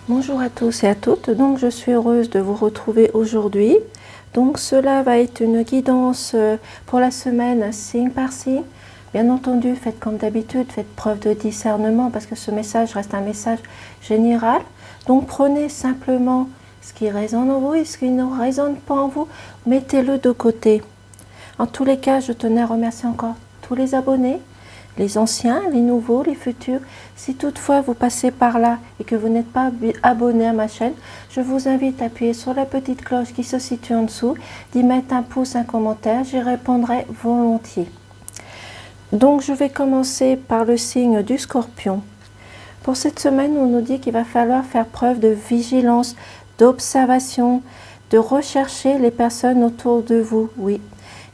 Bonjour à tous et à toutes, donc je suis heureuse de vous retrouver aujourd'hui. Donc cela va être une guidance pour la semaine signe par signe. Bien entendu, faites comme d'habitude, faites preuve de discernement parce que ce message reste un message général. Donc prenez simplement ce qui résonne en vous et ce qui ne résonne pas en vous, mettez-le de côté. En tous les cas, je tenais à remercier encore tous les abonnés, les anciens, les nouveaux, les futurs. Si toutefois vous passez par là et que vous n'êtes pas abonné à ma chaîne, je vous invite à appuyer sur la petite cloche qui se situe en dessous, d'y mettre un pouce, un commentaire, j'y répondrai volontiers. Donc je vais commencer par le signe du Scorpion. Pour cette semaine, on nous dit qu'il va falloir faire preuve de vigilance, d'observation, de rechercher les personnes autour de vous, oui.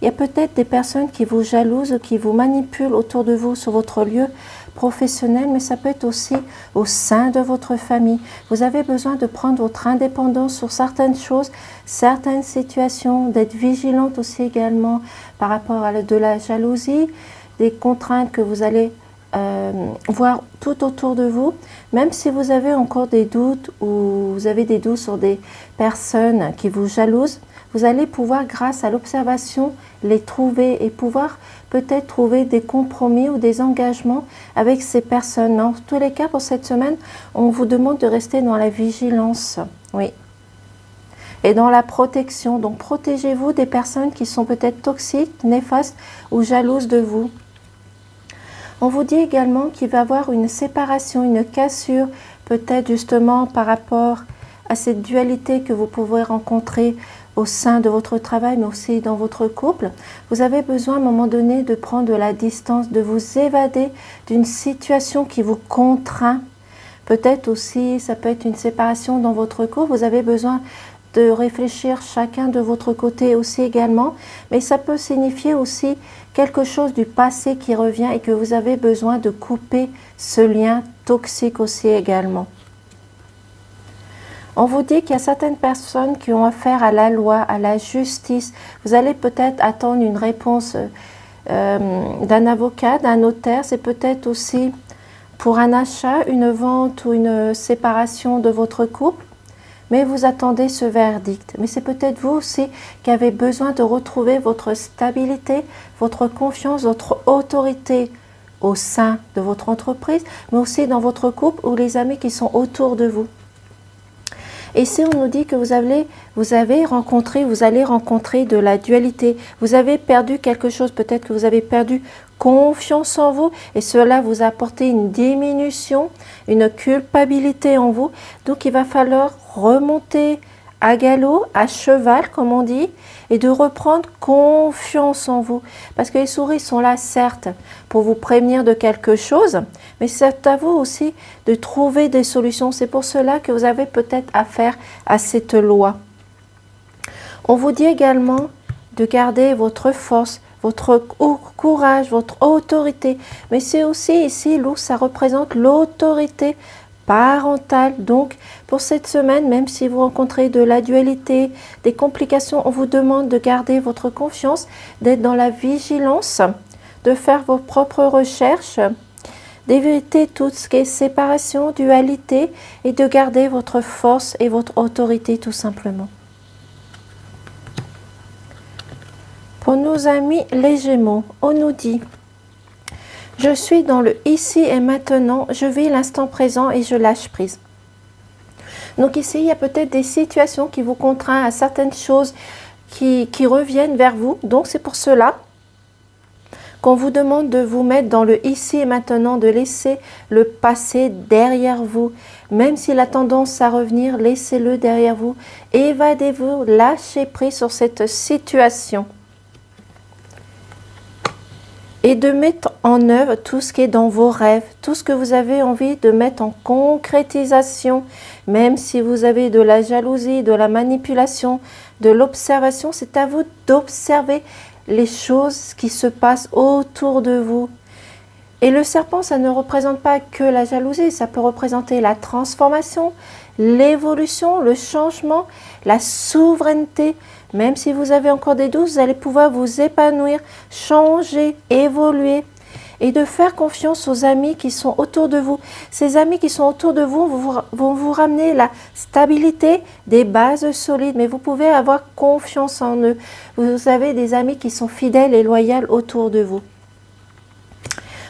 Il y a peut-être des personnes qui vous jalousent, qui vous manipulent autour de vous sur votre lieu professionnel, mais ça peut être aussi au sein de votre famille. Vous avez besoin de prendre votre indépendance sur certaines choses, certaines situations, d'être vigilante aussi également par rapport à de la jalousie, des contraintes que vous allez voir tout autour de vous. Même si vous avez encore des doutes ou vous avez des doutes sur des personnes qui vous jalousent, vous allez pouvoir, grâce à l'observation, les trouver et pouvoir peut-être trouver des compromis ou des engagements avec ces personnes. En tous les cas, pour cette semaine, on vous demande de rester dans la vigilance, oui, et dans la protection. Donc, protégez-vous des personnes qui sont peut-être toxiques, néfastes ou jalouses de vous. On vous dit également qu'il va y avoir une séparation, une cassure, peut-être justement par rapport à cette dualité que vous pouvez rencontrer au sein de votre travail, mais aussi dans votre couple. Vous avez besoin à un moment donné de prendre de la distance, de vous évader d'une situation qui vous contraint. Peut-être aussi, ça peut être une séparation dans votre couple. Vous avez besoin de réfléchir chacun de votre côté aussi également, mais ça peut signifier aussi quelque chose du passé qui revient et que vous avez besoin de couper ce lien toxique aussi également. On vous dit qu'il y a certaines personnes qui ont affaire à la loi, à la justice. Vous allez peut-être attendre une réponse d'un avocat, d'un notaire. C'est peut-être aussi pour un achat, une vente ou une séparation de votre couple. Mais vous attendez ce verdict. Mais c'est peut-être vous aussi qui avez besoin de retrouver votre stabilité, votre confiance, votre autorité au sein de votre entreprise, mais aussi dans votre couple ou les amis qui sont autour de vous. Et ici, on nous dit que vous allez rencontrer de la dualité. Vous avez perdu quelque chose, peut-être que vous avez perdu confiance en vous et cela vous a apporté une diminution, une culpabilité en vous. Donc, il va falloir remonter à galop, à cheval, comme on dit, et de reprendre confiance en vous. Parce que les souris sont là, certes, pour vous prévenir de quelque chose, mais c'est à vous aussi de trouver des solutions. C'est pour cela que vous avez peut-être affaire à cette loi. On vous dit également de garder votre force, votre courage, votre autorité. Mais c'est aussi ici où ça représente l'autorité parentale. Donc, pour cette semaine, même si vous rencontrez de la dualité, des complications, on vous demande de garder votre confiance, d'être dans la vigilance, de faire vos propres recherches, d'éviter tout ce qui est séparation, dualité et de garder votre force et votre autorité tout simplement. Pour nos amis les Gémeaux, on nous dit: je suis dans le ici et maintenant, je vis l'instant présent et je lâche prise. Donc ici, il y a peut-être des situations qui vous contraignent à certaines choses qui reviennent vers vous. Donc c'est pour cela qu'on vous demande de vous mettre dans le ici et maintenant, de laisser le passé derrière vous. Même s'il a tendance à revenir, laissez-le derrière vous. Évadez-vous, lâchez prise sur cette situation. Et de mettre en œuvre tout ce qui est dans vos rêves, tout ce que vous avez envie de mettre en concrétisation. Même si vous avez de la jalousie, de la manipulation, de l'observation, c'est à vous d'observer les choses qui se passent autour de vous. Et le serpent, ça ne représente pas que la jalousie, ça peut représenter la transformation, l'évolution, le changement, la souveraineté. Même si vous avez encore des doutes, vous allez pouvoir vous épanouir, changer, évoluer. et de faire confiance aux amis qui sont autour de vous. Ces amis qui sont autour de vous vont vous ramener la stabilité, des bases solides, mais vous pouvez avoir confiance en eux. Vous avez des amis qui sont fidèles et loyaux autour de vous.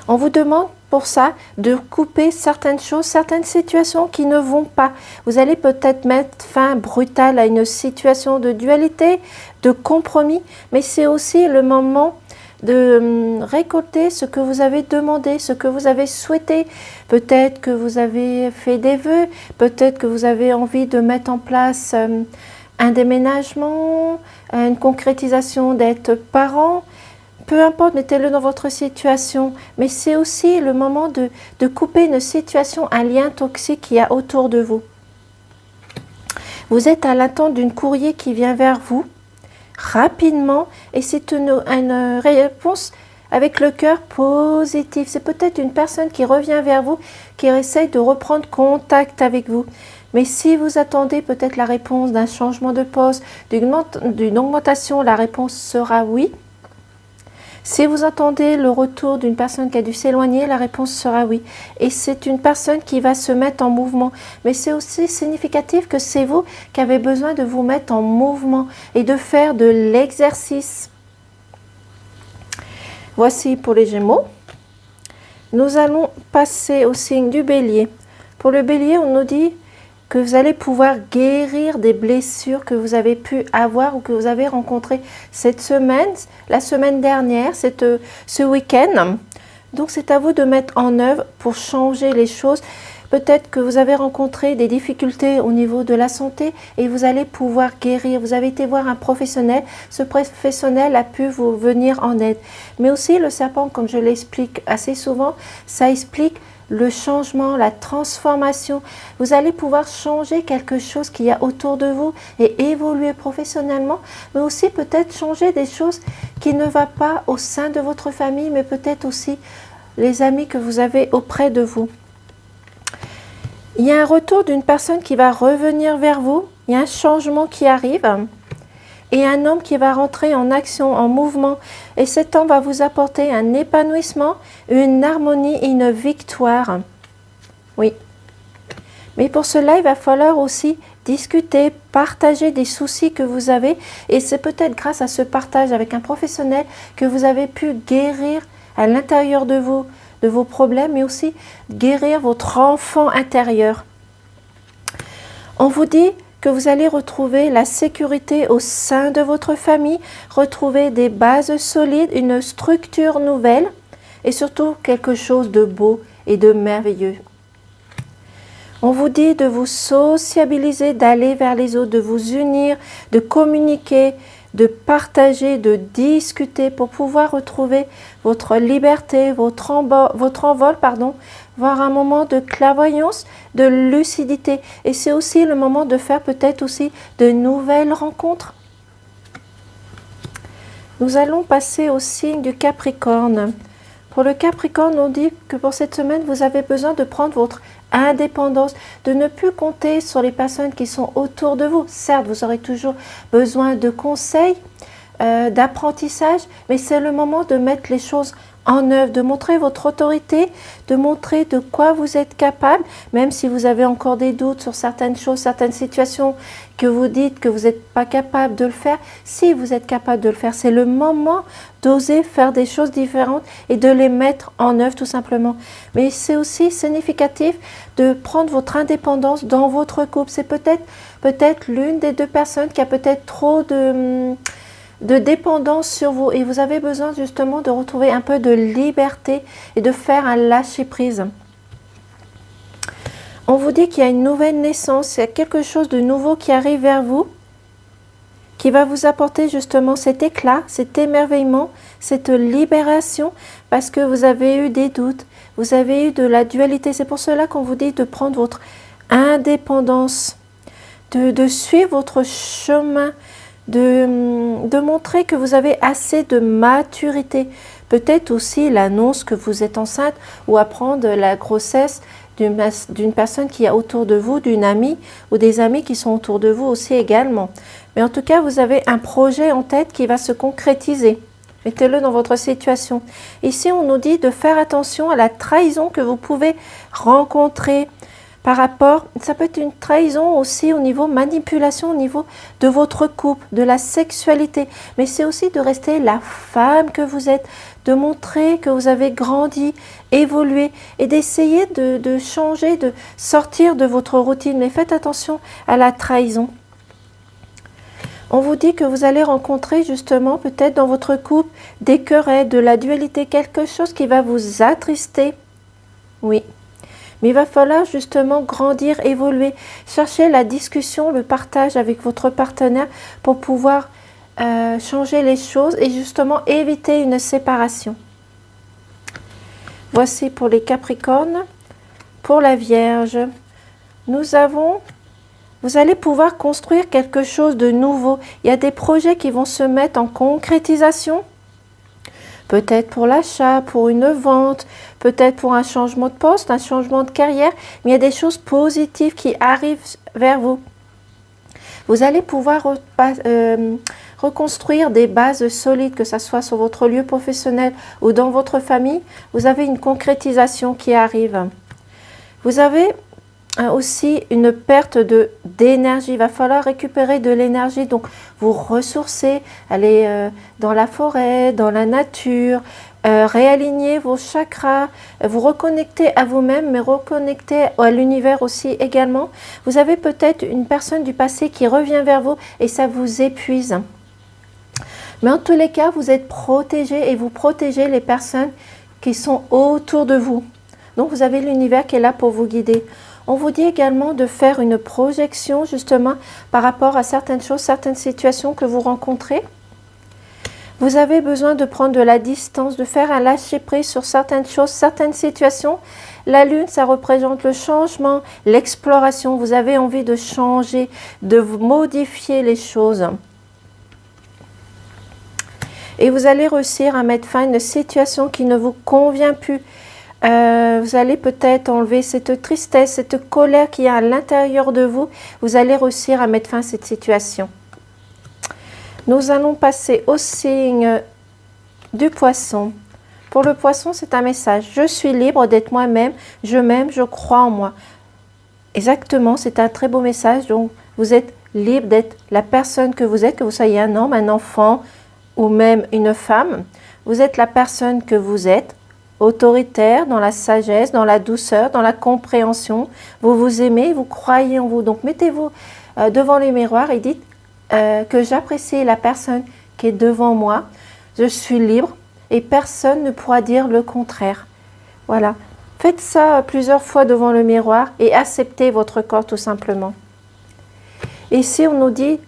On vous demande pour ça de couper certaines choses, certaines situations qui ne vont pas. Vous allez peut-être mettre fin brutale à une situation de dualité, de compromis, mais c'est aussi le moment de récolter ce que vous avez demandé, ce que vous avez souhaité. Peut-être que vous avez fait des vœux, peut-être que vous avez envie de mettre en place un déménagement, une concrétisation d'être parent. Peu importe, mettez-le dans votre situation, mais c'est aussi le moment de couper une situation, un lien toxique qu'il y a autour de vous. Vous êtes à l'attente d'une courrier qui vient vers vous rapidement et c'est une réponse avec le cœur positif. C'est peut-être une personne qui revient vers vous, qui essaye de reprendre contact avec vous. Mais si vous attendez peut-être la réponse d'un changement de poste, d'une augmentation, la réponse sera oui. Si vous attendez le retour d'une personne qui a dû s'éloigner, la réponse sera oui. Et c'est une personne qui va se mettre en mouvement. Mais c'est aussi significatif que c'est vous qui avez besoin de vous mettre en mouvement et de faire de l'exercice. Voici pour les Gémeaux. Nous allons passer au signe du Bélier. Pour le Bélier, on nous dit que vous allez pouvoir guérir des blessures que vous avez pu avoir ou que vous avez rencontrées cette semaine, la semaine dernière, ce week-end. Donc c'est à vous de mettre en œuvre pour changer les choses. Peut-être que vous avez rencontré des difficultés au niveau de la santé et vous allez pouvoir guérir. Vous avez été voir un professionnel, ce professionnel a pu vous venir en aide. Mais aussi le serpent, comme je l'explique assez souvent, ça explique le changement, la transformation. Vous allez pouvoir changer quelque chose qu'il y a autour de vous et évoluer professionnellement, mais aussi peut-être changer des choses qui ne vont pas au sein de votre famille, mais peut-être aussi les amis que vous avez auprès de vous. Il y a un retour d'une personne qui va revenir vers vous, il y a un changement qui arrive et un homme qui va rentrer en action, en mouvement. Et cet homme va vous apporter un épanouissement, une harmonie et une victoire. Oui. Mais pour cela, il va falloir aussi discuter, partager des soucis que vous avez. Et c'est peut-être grâce à ce partage avec un professionnel que vous avez pu guérir à l'intérieur de vous, de vos problèmes, mais aussi guérir votre enfant intérieur. On vous dit que vous allez retrouver la sécurité au sein de votre famille, retrouver des bases solides, une structure nouvelle et surtout quelque chose de beau et de merveilleux. On vous dit de vous sociabiliser, d'aller vers les autres, de vous unir, de communiquer, de partager, de discuter pour pouvoir retrouver votre liberté, votre envol, voir un moment de clairvoyance, de lucidité. Et c'est aussi le moment de faire peut-être aussi de nouvelles rencontres. Nous allons passer au signe du Capricorne. Pour le Capricorne, on dit que pour cette semaine, vous avez besoin de prendre votre indépendance, de ne plus compter sur les personnes qui sont autour de vous. Certes, vous aurez toujours besoin de conseils, d'apprentissage, mais c'est le moment de mettre les choses en œuvre, de montrer votre autorité, de montrer de quoi vous êtes capable, même si vous avez encore des doutes sur certaines choses, certaines situations que vous dites que vous n'êtes pas capable de le faire. Si vous êtes capable de le faire, c'est le moment d'oser faire des choses différentes et de les mettre en œuvre tout simplement. Mais c'est aussi significatif de prendre votre indépendance dans votre couple. C'est peut-être l'une des deux personnes qui a peut-être trop de dépendance sur vous et vous avez besoin justement de retrouver un peu de liberté et de faire un lâcher-prise. On vous dit qu'il y a une nouvelle naissance, il y a quelque chose de nouveau qui arrive vers vous, qui va vous apporter justement cet éclat, cet émerveillement, cette libération, parce que vous avez eu des doutes, vous avez eu de la dualité. C'est pour cela qu'on vous dit de prendre votre indépendance, de suivre votre chemin, de montrer que vous avez assez de maturité. Peut-être aussi l'annonce que vous êtes enceinte ou apprendre la grossesse d'une personne qui est autour de vous, d'une amie ou des amis qui sont autour de vous aussi également. Mais en tout cas, vous avez un projet en tête qui va se concrétiser. Mettez-le dans votre situation. Ici, on nous dit de faire attention à la trahison que vous pouvez rencontrer par rapport, ça peut être une trahison aussi au niveau manipulation, au niveau de votre couple, de la sexualité. Mais c'est aussi de rester la femme que vous êtes, de montrer que vous avez grandi, évolué et d'essayer de changer, de sortir de votre routine. Mais faites attention à la trahison. On vous dit que vous allez rencontrer justement peut-être dans votre couple des querelles, de la dualité, quelque chose qui va vous attrister. Oui. Mais il va falloir justement grandir, évoluer, chercher la discussion, le partage avec votre partenaire pour pouvoir changer les choses et justement éviter une séparation. Voici pour les Capricornes. Pour la Vierge, vous allez pouvoir construire quelque chose de nouveau. Il y a des projets qui vont se mettre en concrétisation. Peut-être pour l'achat, pour une vente, peut-être pour un changement de poste, un changement de carrière. Mais il y a des choses positives qui arrivent vers vous. Vous allez pouvoir reconstruire des bases solides, que ce soit sur votre lieu professionnel ou dans votre famille. Vous avez une concrétisation qui arrive. Vous avez aussi une perte d'énergie. Il va falloir récupérer de l'énergie, donc vous ressourcer, aller dans la forêt, dans la nature, réaligner vos chakras, vous reconnecter à vous-même, mais reconnecter à l'univers aussi également. Vous avez peut-être une personne du passé qui revient vers vous et ça vous épuise. Mais en tous les cas, vous êtes protégé et vous protégez les personnes qui sont autour de vous. Donc vous avez l'univers qui est là pour vous guider. On vous dit également de faire une projection justement par rapport à certaines choses, certaines situations que vous rencontrez. Vous avez besoin de prendre de la distance, de faire un lâcher-prise sur certaines choses, certaines situations. La lune, ça représente le changement, l'exploration. Vous avez envie de changer, de modifier les choses. Et vous allez réussir à mettre fin à une situation qui ne vous convient plus. Vous allez peut-être enlever cette tristesse, cette colère qui est à l'intérieur de vous. Vous allez réussir à mettre fin à cette situation. Nous allons passer au signe du Poisson. Pour le Poisson, c'est un message. Je suis libre d'être moi-même, je m'aime, je crois en moi. Exactement, c'est un très beau message. Donc, vous êtes libre d'être la personne que vous soyez un homme, un enfant ou même une femme. Vous êtes la personne que vous êtes. Autoritaire, dans la sagesse, dans la douceur, dans la compréhension. Vous vous aimez, vous croyez en vous. Donc mettez-vous devant les miroirs et dites que j'apprécie la personne qui est devant moi. Je suis libre et personne ne pourra dire le contraire. Voilà. Faites ça plusieurs fois devant le miroir et acceptez votre corps tout simplement. Ici, on nous dit,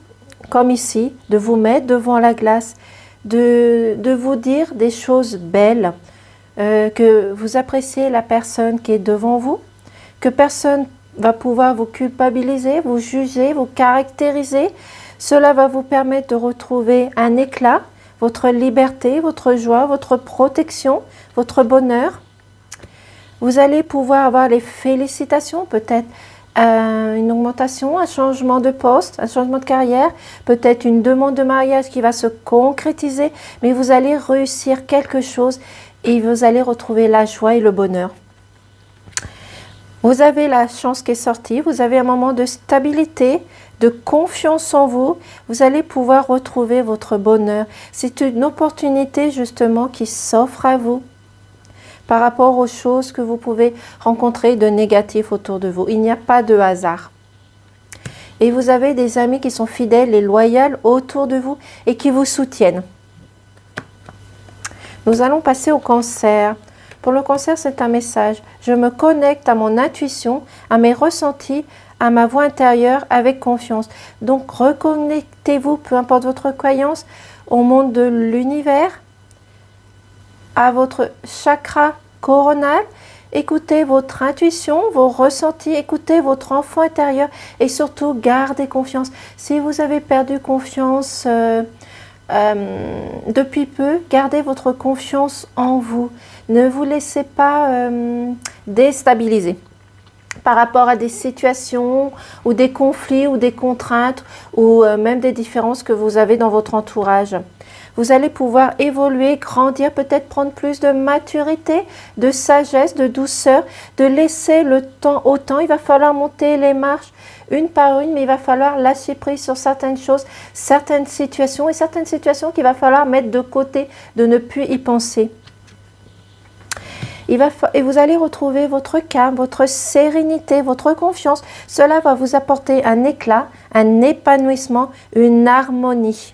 comme ici, de vous mettre devant la glace, de vous dire des choses belles. Que vous appréciez la personne qui est devant vous, que personne va pouvoir vous culpabiliser, vous juger, vous caractériser. Cela va vous permettre de retrouver un éclat, votre liberté, votre joie, votre protection, votre bonheur. Vous allez pouvoir avoir les félicitations, peut-être une augmentation, un changement de poste, un changement de carrière, peut-être une demande de mariage qui va se concrétiser, mais vous allez réussir quelque chose et vous allez retrouver la joie et le bonheur. Vous avez la chance qui est sortie, vous avez un moment de stabilité, de confiance en vous, vous allez pouvoir retrouver votre bonheur. C'est une opportunité justement qui s'offre à vous par rapport aux choses que vous pouvez rencontrer de négatif autour de vous. Il n'y a pas de hasard. Et vous avez des amis qui sont fidèles et loyaux autour de vous et qui vous soutiennent. Nous allons passer au Cancer. Pour le Cancer, c'est un message. Je me connecte à mon intuition, à mes ressentis, à ma voix intérieure avec confiance. Donc, reconnectez-vous, peu importe votre croyance, au monde de l'univers, à votre chakra coronal. Écoutez votre intuition, vos ressentis, écoutez votre enfant intérieur et surtout, gardez confiance. Si vous avez perdu confiance depuis peu, gardez votre confiance en vous. Ne vous laissez pas déstabiliser par rapport à des situations ou des conflits ou des contraintes ou même des différences que vous avez dans votre entourage. Vous allez pouvoir évoluer, grandir, peut-être prendre plus de maturité, de sagesse, de douceur, de laisser le temps au temps. Il va falloir monter les marches une par une, mais il va falloir lâcher prise sur certaines choses, certaines situations qu'il va falloir mettre de côté, de ne plus y penser. Et vous allez retrouver votre calme, votre sérénité, votre confiance. Cela va vous apporter un éclat, un épanouissement, une harmonie.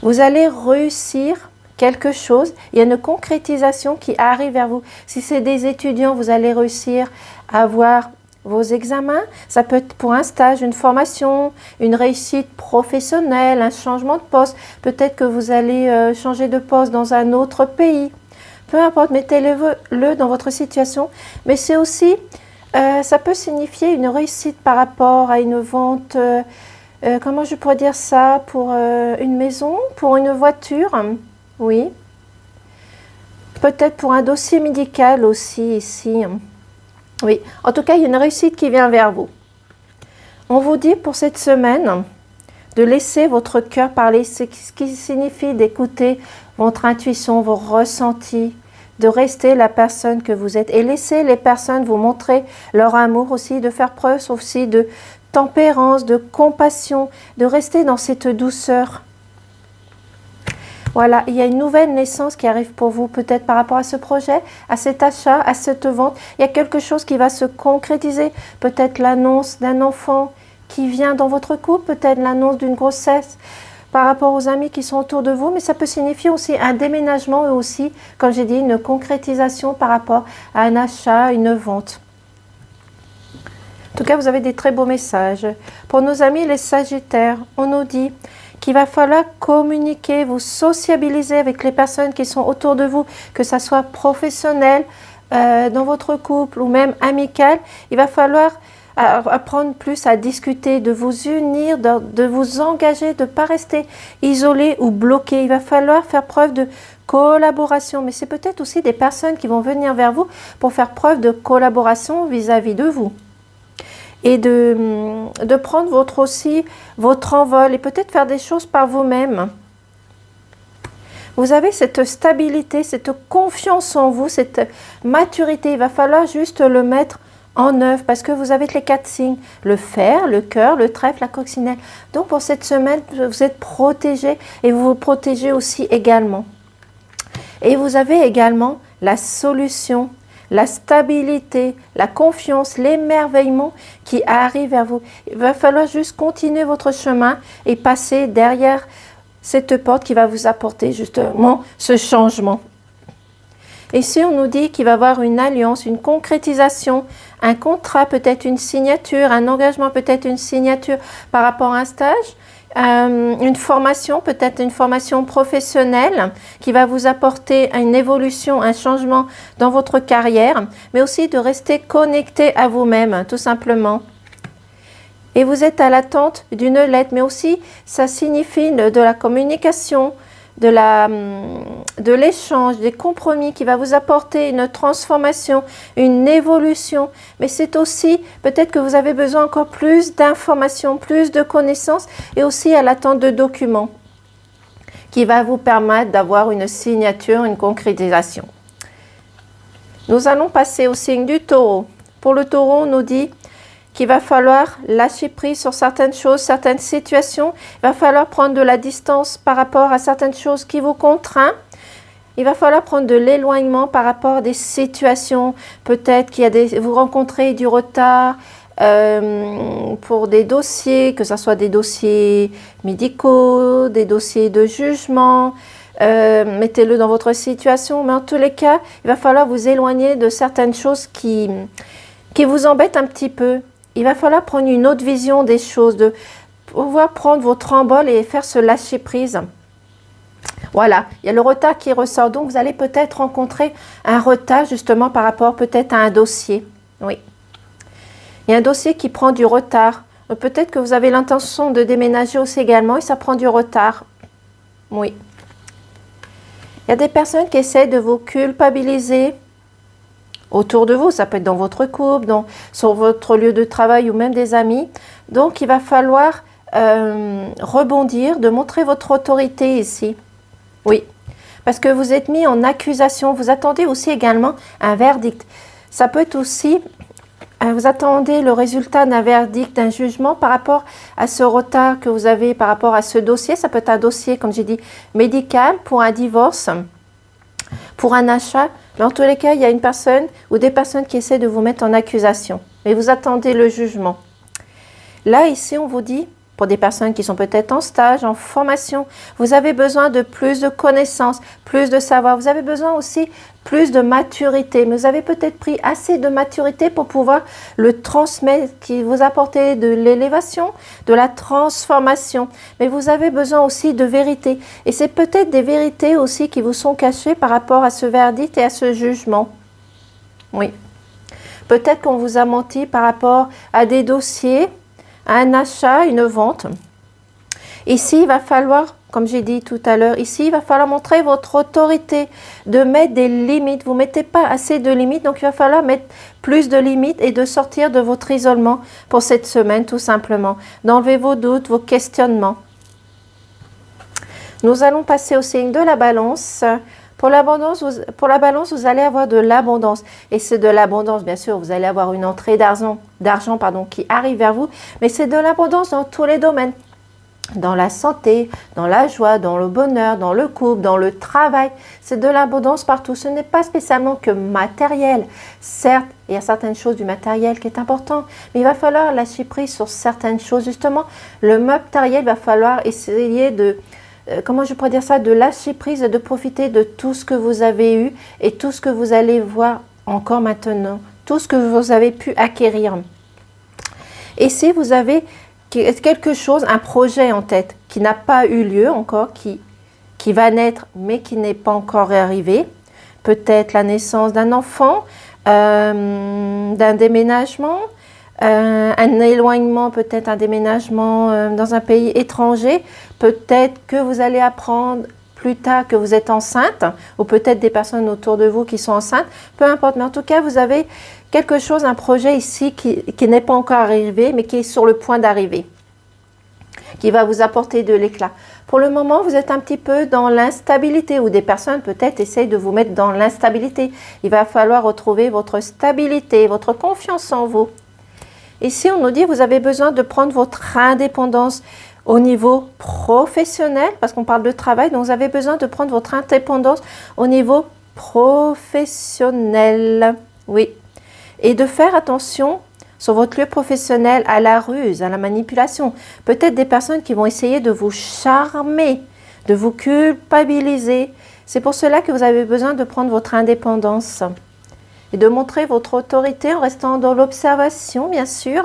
Vous allez réussir quelque chose. Il y a une concrétisation qui arrive vers vous. Si c'est des étudiants, vous allez réussir à avoir vos examens. Ça peut être pour un stage, une formation, une réussite professionnelle, un changement de poste. Peut-être que vous allez changer de poste dans un autre pays. Peu importe, mettez-le dans votre situation. Mais c'est aussi, ça peut signifier une réussite par rapport à une vente, comment je pourrais dire ça, pour une maison, pour une voiture, oui. Peut-être pour un dossier médical aussi ici. Oui, en tout cas, il y a une réussite qui vient vers vous. On vous dit pour cette semaine de laisser votre cœur parler, ce qui signifie d'écouter votre intuition, vos ressentis, de rester la personne que vous êtes et laisser les personnes vous montrer leur amour aussi, de faire preuve aussi de tempérance, de compassion, de rester dans cette douceur. Voilà, il y a une nouvelle naissance qui arrive pour vous, peut-être par rapport à ce projet, à cet achat, à cette vente. Il y a quelque chose qui va se concrétiser, peut-être l'annonce d'un enfant qui vient dans votre couple, peut-être l'annonce d'une grossesse par rapport aux amis qui sont autour de vous, mais ça peut signifier aussi un déménagement et aussi, comme j'ai dit, une concrétisation par rapport à un achat, une vente. En tout cas, vous avez des très beaux messages. Pour nos amis les Sagittaires, on nous dit qu'il va falloir communiquer, vous sociabiliser avec les personnes qui sont autour de vous, que ça soit professionnel, dans votre couple ou même amical. Il va falloir apprendre plus à discuter, de vous unir, de vous engager, de ne pas rester isolé ou bloqué. Il va falloir faire preuve de collaboration, mais c'est peut-être aussi des personnes qui vont venir vers vous pour faire preuve de collaboration vis-à-vis de vous. Et de prendre votre envol et peut-être faire des choses par vous-même. Vous avez cette stabilité, cette confiance en vous, cette maturité. Il va falloir juste le mettre en œuvre parce que vous avez les 4 signes. Le fer, le cœur, le trèfle, la coccinelle. Donc pour cette semaine, vous êtes protégés et vous vous protégez aussi également. Et vous avez également la solution, la stabilité, la confiance, l'émerveillement qui arrive vers vous. Il va falloir juste continuer votre chemin et passer derrière cette porte qui va vous apporter justement ce changement. Ici, on nous dit qu'il va y avoir une alliance, une concrétisation, un contrat, peut-être une signature, un engagement, peut-être une signature par rapport à un stage, une formation, peut-être une formation professionnelle qui va vous apporter une évolution, un changement dans votre carrière, mais aussi de rester connecté à vous-même, tout simplement. Et vous êtes à l'attente d'une lettre, mais aussi ça signifie de la communication, de l'échange, des compromis qui va vous apporter une transformation, une évolution. Mais c'est aussi peut-être que vous avez besoin encore plus d'informations, plus de connaissances et aussi à l'attente de documents qui va vous permettre d'avoir une signature, une concrétisation. Nous allons passer au signe du Taureau. Pour le Taureau, on nous dit qu'il va falloir lâcher prise sur certaines choses, certaines situations. Il va falloir prendre de la distance par rapport à certaines choses qui vous contraignent. Il va falloir prendre de l'éloignement par rapport à des situations. Peut-être vous rencontrez du retard pour des dossiers, que ce soit des dossiers médicaux, des dossiers de jugement. Mettez-le dans votre situation. Mais en tous les cas, il va falloir vous éloigner de certaines choses qui vous embêtent un petit peu. Il va falloir prendre une autre vision des choses, de pouvoir prendre votre envol et faire ce lâcher prise. Voilà, il y a le retard qui ressort. Donc, vous allez peut-être rencontrer un retard justement par rapport peut-être à un dossier. Oui. Il y a un dossier qui prend du retard. Peut-être que vous avez l'intention de déménager aussi également et ça prend du retard. Oui. Il y a des personnes qui essaient de vous culpabiliser autour de vous, ça peut être dans votre couple, sur votre lieu de travail ou même des amis. Donc, il va falloir rebondir, de montrer votre autorité ici. Oui, parce que vous êtes mis en accusation. Vous attendez aussi également un verdict. Ça peut être aussi, vous attendez le résultat d'un verdict, d'un jugement par rapport à ce retard que vous avez par rapport à ce dossier. Ça peut être un dossier, comme j'ai dit, médical, pour un divorce, pour un achat. Mais en tous les cas, il y a une personne ou des personnes qui essaient de vous mettre en accusation. Mais vous attendez le jugement. Là, ici, on vous dit, pour des personnes qui sont peut-être en stage, en formation, vous avez besoin de plus de connaissances, plus de savoir. Vous avez besoin aussi plus de maturité. Mais vous avez peut-être pris assez de maturité pour pouvoir le transmettre, qui vous apporter de l'élévation, de la transformation. Mais vous avez besoin aussi de vérité. Et c'est peut-être des vérités aussi qui vous sont cachées par rapport à ce verdict et à ce jugement. Oui. Peut-être qu'on vous a menti par rapport à des dossiers, un achat, une vente. Ici, il va falloir, comme j'ai dit tout à l'heure, ici, il va falloir montrer votre autorité, de mettre des limites. Vous ne mettez pas assez de limites, donc il va falloir mettre plus de limites et de sortir de votre isolement pour cette semaine, tout simplement. D'enlever vos doutes, vos questionnements. Nous allons passer au signe de la balance. Pour la balance, vous allez avoir de l'abondance. Et c'est de l'abondance, bien sûr, vous allez avoir une entrée d'argent qui arrive vers vous. Mais c'est de l'abondance dans tous les domaines. Dans la santé, dans la joie, dans le bonheur, dans le couple, dans le travail. C'est de l'abondance partout. Ce n'est pas spécialement que matériel. Certes, il y a certaines choses du matériel qui est important. Mais il va falloir lâcher prise sur certaines choses. Justement, le matériel, il va falloir essayer de... comment je pourrais dire ça, de lâcher prise et de profiter de tout ce que vous avez eu et tout ce que vous allez voir encore maintenant, tout ce que vous avez pu acquérir. Et si vous avez quelque chose, un projet en tête qui n'a pas eu lieu encore, qui va naître mais qui n'est pas encore arrivé, peut-être la naissance d'un enfant, d'un déménagement, un éloignement, peut-être un déménagement dans un pays étranger, peut-être que vous allez apprendre plus tard que vous êtes enceinte, ou peut-être des personnes autour de vous qui sont enceintes, peu importe, mais en tout cas vous avez quelque chose, un projet ici qui n'est pas encore arrivé, mais qui est sur le point d'arriver, qui va vous apporter de l'éclat. Pour le moment, vous êtes un petit peu dans l'instabilité, ou des personnes peut-être essayent de vous mettre dans l'instabilité. Il va falloir retrouver votre stabilité, votre confiance en vous. Ici, on nous dit que vous avez besoin de prendre votre indépendance au niveau professionnel, parce qu'on parle de travail, donc vous avez besoin de prendre votre indépendance au niveau professionnel. Oui. Et de faire attention sur votre lieu professionnel à la ruse, à la manipulation. Peut-être des personnes qui vont essayer de vous charmer, de vous culpabiliser. C'est pour cela que vous avez besoin de prendre votre indépendance et de montrer votre autorité en restant dans l'observation, bien sûr.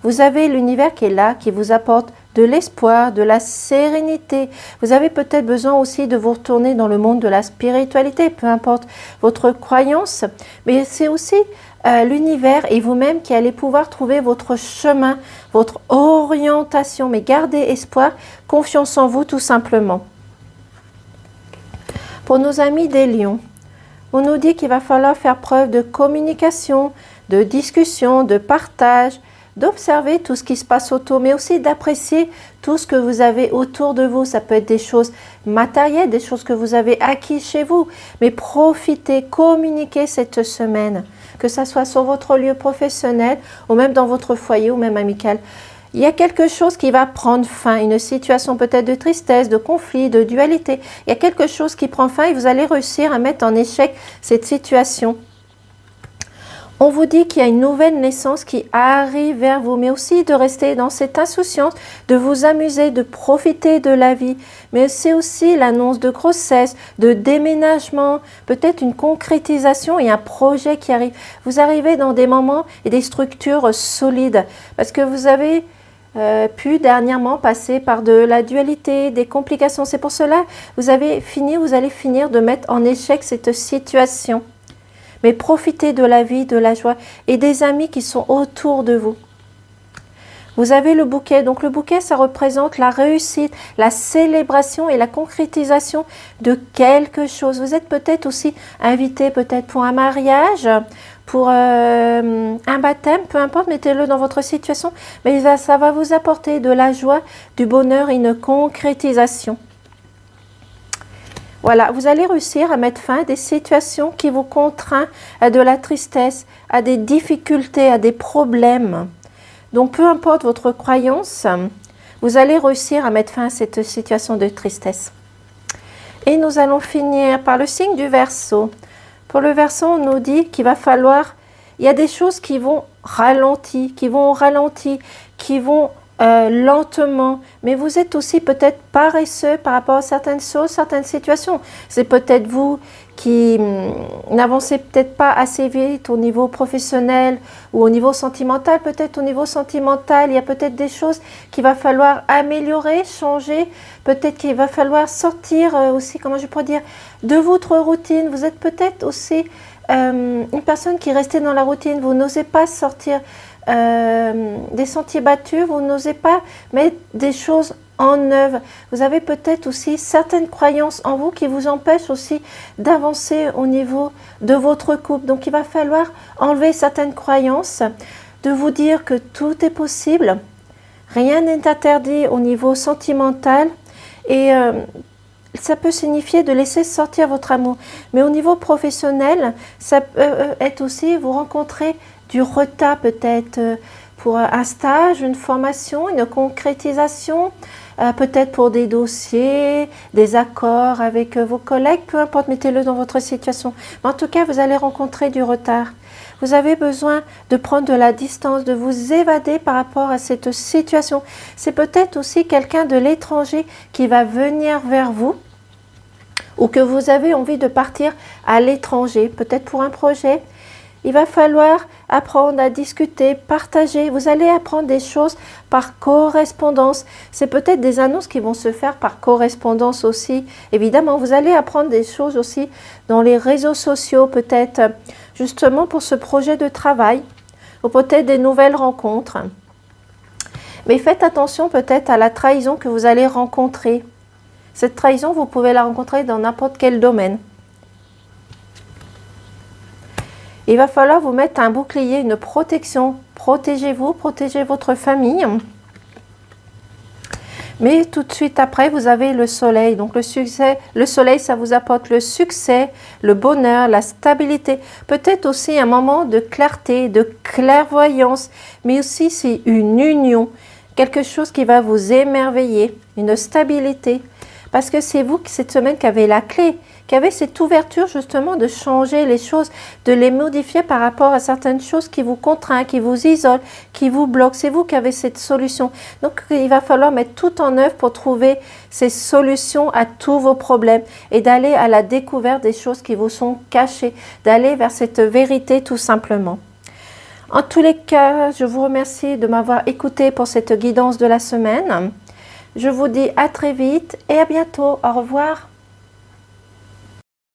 Vous avez l'univers qui est là, qui vous apporte de l'espoir, de la sérénité. Vous avez peut-être besoin aussi de vous retourner dans le monde de la spiritualité, peu importe votre croyance. Mais c'est aussi l'univers et vous-même qui allez pouvoir trouver votre chemin, votre orientation. Mais gardez espoir, confiance en vous tout simplement. Pour nos amis des lions, on nous dit qu'il va falloir faire preuve de communication, de discussion, de partage, d'observer tout ce qui se passe autour, mais aussi d'apprécier tout ce que vous avez autour de vous. Ça peut être des choses matérielles, des choses que vous avez acquises chez vous, mais profitez, communiquez cette semaine, que ce soit sur votre lieu professionnel ou même dans votre foyer ou même amical. Il y a quelque chose qui va prendre fin, une situation peut-être de tristesse, de conflit, de dualité. Il y a quelque chose qui prend fin et vous allez réussir à mettre en échec cette situation. On vous dit qu'il y a une nouvelle naissance qui arrive vers vous, mais aussi de rester dans cette insouciance, de vous amuser, de profiter de la vie. Mais c'est aussi l'annonce de grossesse, de déménagement, peut-être une concrétisation et un projet qui arrive. Vous arrivez dans des moments et des structures solides parce que vous avez pu dernièrement passer par de la dualité, des complications. C'est pour cela que vous allez finir de mettre en échec cette situation. Mais profitez de la vie, de la joie et des amis qui sont autour de vous. Vous avez le bouquet. Donc le bouquet, ça représente la réussite, la célébration et la concrétisation de quelque chose. Vous êtes peut-être aussi invité peut-être pour un mariage, pour un baptême, peu importe, mettez-le dans votre situation, mais ça va vous apporter de la joie, du bonheur et une concrétisation. Voilà, vous allez réussir à mettre fin à des situations qui vous contraignent à de la tristesse, à des difficultés, à des problèmes. Donc, peu importe votre croyance, vous allez réussir à mettre fin à cette situation de tristesse. Et nous allons finir par le signe du Verseau. Pour le Verseau, on nous dit qu'il va falloir, il y a des choses qui vont ralentir, qui vont lentement, mais vous êtes aussi peut-être paresseux par rapport à certaines choses, certaines situations. C'est peut-être vous qui n'avancez peut-être pas assez vite au niveau professionnel ou au niveau sentimental. Peut-être au niveau sentimental, il y a peut-être des choses qu'il va falloir améliorer, changer. Peut-être qu'il va falloir sortir aussi, comment je pourrais dire, de votre routine. Vous êtes peut-être aussi une personne qui est restée dans la routine. Vous n'osez pas sortir des sentiers battus, vous n'osez pas mettre des choses en œuvre. Vous avez peut-être aussi certaines croyances en vous qui vous empêchent aussi d'avancer au niveau de votre couple. Donc il va falloir enlever certaines croyances, de vous dire que tout est possible, rien n'est interdit au niveau sentimental et ça peut signifier de laisser sortir votre amour. Mais au niveau professionnel, ça peut être aussi vous rencontrer du retard peut-être pour un stage, une formation, une concrétisation, peut-être pour des dossiers, des accords avec vos collègues, peu importe, mettez-le dans votre situation. Mais en tout cas, vous allez rencontrer du retard. Vous avez besoin de prendre de la distance, de vous évader par rapport à cette situation. C'est peut-être aussi quelqu'un de l'étranger qui va venir vers vous ou que vous avez envie de partir à l'étranger, peut-être pour un projet. Il va falloir apprendre à discuter, partager. Vous allez apprendre des choses par correspondance. C'est peut-être des annonces qui vont se faire par correspondance aussi. Évidemment, vous allez apprendre des choses aussi dans les réseaux sociaux, peut-être justement pour ce projet de travail, ou peut-être des nouvelles rencontres. Mais faites attention peut-être à la trahison que vous allez rencontrer. Cette trahison, vous pouvez la rencontrer dans n'importe quel domaine. Il va falloir vous mettre un bouclier, une protection. Protégez-vous, protégez votre famille. Mais tout de suite après, vous avez le soleil. Donc le succès, le soleil, ça vous apporte le succès, le bonheur, la stabilité. Peut-être aussi un moment de clarté, de clairvoyance. Mais aussi c'est une union. Quelque chose qui va vous émerveiller. Une stabilité. Parce que c'est vous, cette semaine, qui avez la clé, qui avez cette ouverture justement de changer les choses, de les modifier par rapport à certaines choses qui vous contraignent, qui vous isolent, qui vous bloquent. C'est vous qui avez cette solution. Donc, il va falloir mettre tout en œuvre pour trouver ces solutions à tous vos problèmes et d'aller à la découverte des choses qui vous sont cachées, d'aller vers cette vérité tout simplement. En tous les cas, je vous remercie de m'avoir écouté pour cette guidance de la semaine. Je vous dis à très vite et à bientôt. Au revoir.